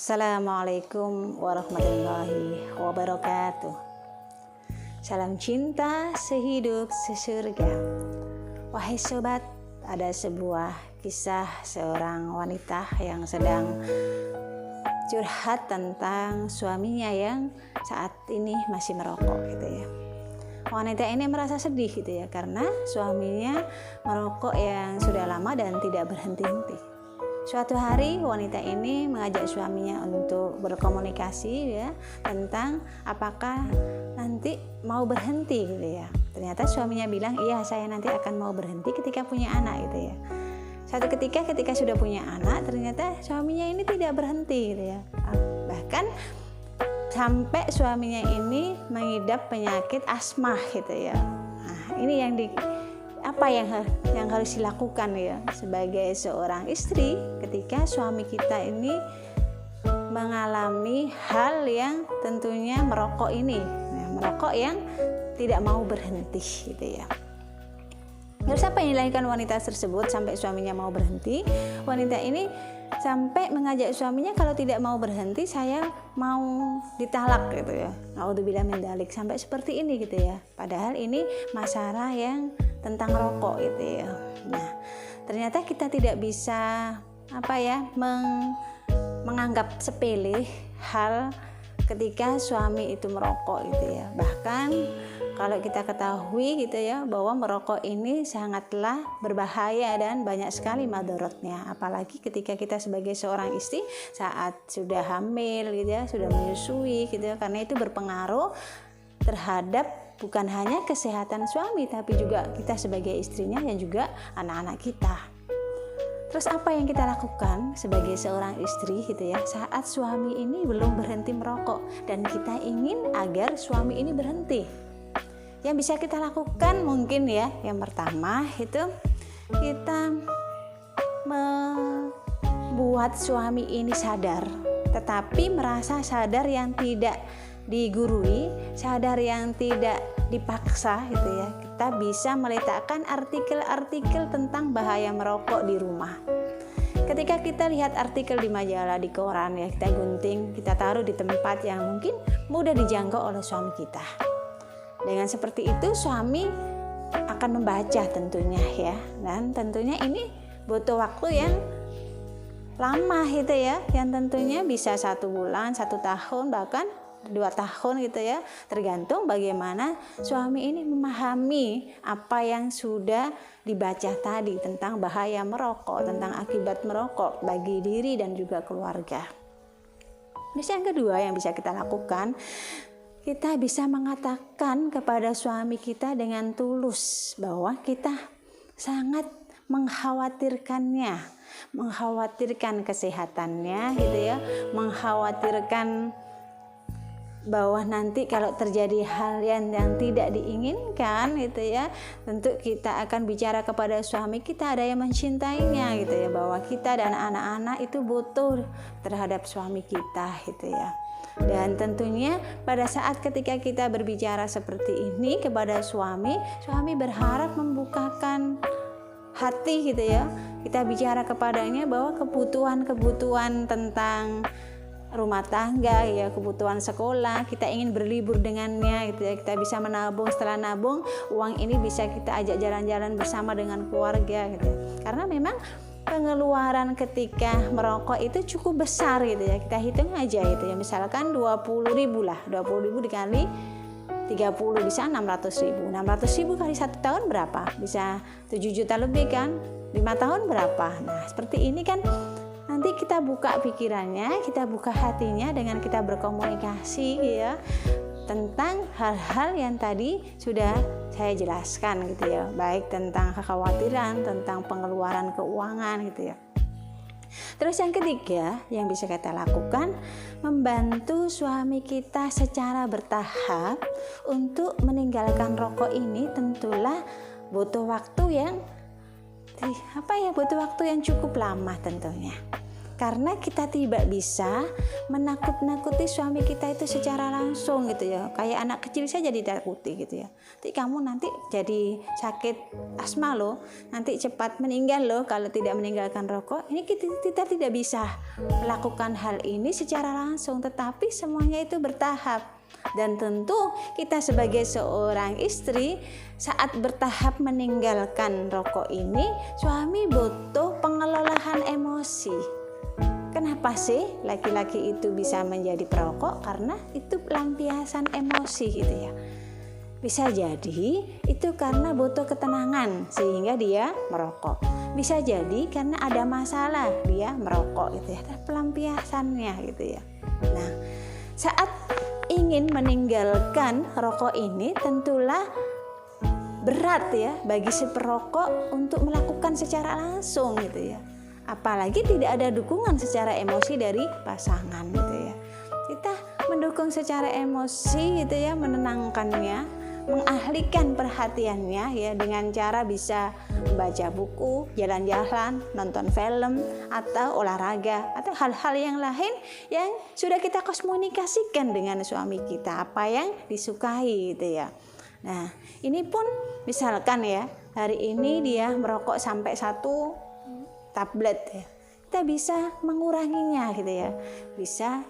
Assalamualaikum warahmatullahi wabarakatuh. Salam cinta sehidup sesurga. Wahai sobat, ada sebuah kisah seorang wanita yang sedang curhat tentang suaminya yang saat ini masih merokok gitu ya. Wanita ini merasa sedih gitu ya, karena suaminya merokok yang sudah lama dan tidak berhenti-henti. Suatu hari wanita ini mengajak suaminya untuk berkomunikasi ya, tentang apakah nanti mau berhenti gitu ya. Ternyata suaminya bilang, iya saya nanti akan mau berhenti ketika punya anak gitu ya. Suatu ketika sudah punya anak, ternyata suaminya ini tidak berhenti gitu ya. Bahkan sampai suaminya ini mengidap penyakit asma gitu ya. Nah, ini apa yang harus dilakukan ya sebagai seorang istri ketika suami kita ini mengalami hal yang tentunya merokok ini, merokok yang tidak mau berhenti gitu ya. Terus apa yang dilakukan wanita tersebut sampai suaminya mau berhenti? Wanita ini sampai mengajak suaminya, kalau tidak mau berhenti saya mau ditalak gitu ya. Naudzubillah min dzalik, sampai seperti ini gitu ya. Padahal ini masalah yang tentang rokok gitu ya. Nah, ternyata kita tidak bisa menganggap sepele hal ketika suami itu merokok gitu ya. Bahkan kalau kita ketahui gitu ya, bahwa merokok ini sangatlah berbahaya dan banyak sekali madorotnya. Apalagi ketika kita sebagai seorang istri saat sudah hamil gitu ya, sudah menyusui gitu ya, karena itu berpengaruh terhadap bukan hanya kesehatan suami, tapi juga kita sebagai istrinya dan juga anak-anak kita. Terus apa yang kita lakukan sebagai seorang istri gitu ya, saat suami ini belum berhenti merokok dan kita ingin agar suami ini berhenti? Yang bisa kita lakukan mungkin ya, yang pertama itu kita membuat suami ini sadar, tetapi merasa sadar yang tidak digurui, sadar yang tidak dipaksa gitu ya. Kita bisa meletakkan artikel-artikel tentang bahaya merokok di rumah. Ketika kita lihat artikel di majalah, di koran ya, kita gunting, kita taruh di tempat yang mungkin mudah dijangkau oleh suami kita. Dengan seperti itu suami akan membaca tentunya ya, dan tentunya ini butuh waktu yang lama gitu ya, yang tentunya bisa 1 bulan, 1 tahun, bahkan 2 tahun gitu ya, tergantung bagaimana suami ini memahami apa yang sudah dibaca tadi tentang bahaya merokok, tentang akibat merokok bagi diri dan juga keluarga. Terus yang kedua yang bisa kita lakukan, kita bisa mengatakan kepada suami kita dengan tulus bahwa kita sangat mengkhawatirkannya, mengkhawatirkan kesehatannya gitu ya, mengkhawatirkan bahwa nanti kalau terjadi hal yang tidak diinginkan gitu ya, tentu kita akan bicara kepada suami kita, ada yang mencintainya gitu ya, bahwa kita dan anak-anak itu butuh terhadap suami kita gitu ya. Dan tentunya pada saat ketika kita berbicara seperti ini kepada suami berharap membukakan hati gitu ya. Kita bicara kepadanya bahwa kebutuhan tentang rumah tangga ya, kebutuhan sekolah, kita ingin berlibur dengannya gitu ya, kita bisa menabung, setelah nabung uang ini bisa kita ajak jalan-jalan bersama dengan keluarga gitu ya. Karena memang pengeluaran ketika merokok itu cukup besar gitu ya, kita hitung aja gitu ya, misalkan 20.000 lah, 20.000 dikali 30 bisa 600.000 kali 1 tahun berapa? Bisa 7 juta lebih kan, 5 tahun berapa? Nah seperti ini kan, nanti kita buka pikirannya, kita buka hatinya dengan kita berkomunikasi ya, tentang hal-hal yang tadi sudah saya jelaskan gitu ya, baik tentang kekhawatiran, tentang pengeluaran keuangan gitu ya. Terus yang ketiga yang bisa kita lakukan, membantu suami kita secara bertahap untuk meninggalkan rokok ini. Tentulah butuh waktu yang butuh waktu yang cukup lama tentunya. karena kita tidak bisa menakut-nakuti suami kita itu secara langsung gitu ya. Kayak anak kecil saja ditakuti gitu ya. Nanti kamu nanti jadi sakit asma loh, nanti cepat meninggal loh kalau tidak meninggalkan rokok. Ini kita tidak bisa melakukan hal ini secara langsung, tetapi semuanya itu bertahap. Dan tentu kita sebagai seorang istri saat bertahap meninggalkan rokok ini, suami butuh pengelolaan emosi. Kenapa sih laki-laki itu bisa menjadi perokok? Karena itu pelampiasan emosi gitu ya. Bisa jadi itu karena butuh ketenangan sehingga dia merokok. Bisa jadi karena ada masalah dia merokok gitu ya. Pelampiasannya gitu ya. Nah, saat ingin meninggalkan rokok ini tentulah berat ya bagi si perokok untuk melakukan secara langsung gitu ya. Apalagi tidak ada dukungan secara emosi dari pasangan gitu ya. Kita mendukung secara emosi gitu ya, menenangkannya, mengalihkan perhatiannya ya dengan cara bisa membaca buku, jalan-jalan, nonton film, atau olahraga, atau hal-hal yang lain yang sudah kita komunikasikan dengan suami kita, apa yang disukai gitu ya. Nah, ini pun misalkan ya, hari ini dia merokok sampai 1 tablet ya. Kita bisa menguranginya gitu ya. Bisa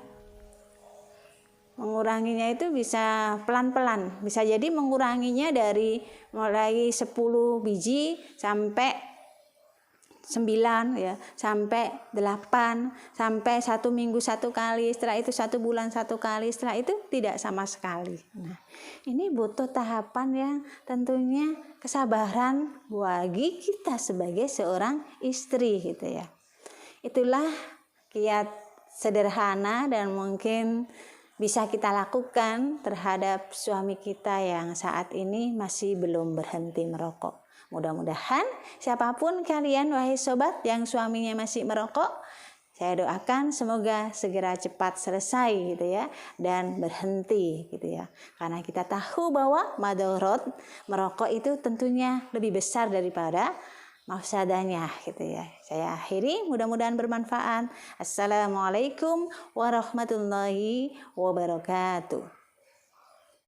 menguranginya itu bisa pelan-pelan. Bisa jadi menguranginya dari mulai 10 biji sampai 9 ya, sampai 8, sampai 1 minggu 1 kali, setelah itu 1 bulan 1 kali, setelah itu tidak sama sekali. Nah, ini butuh tahapan yang tentunya kesabaran bagi kita sebagai seorang istri gitu ya. Itulah kiat sederhana dan mungkin bisa kita lakukan terhadap suami kita yang saat ini masih belum berhenti merokok. Mudah-mudahan siapapun kalian wahai sobat yang suaminya masih merokok, saya doakan semoga segera cepat selesai gitu ya dan berhenti gitu ya. Karena kita tahu bahwa madorot merokok itu tentunya lebih besar daripada mafsadahnya gitu ya. Saya akhiri, mudah-mudahan bermanfaat. Assalamualaikum warahmatullahi wabarakatuh.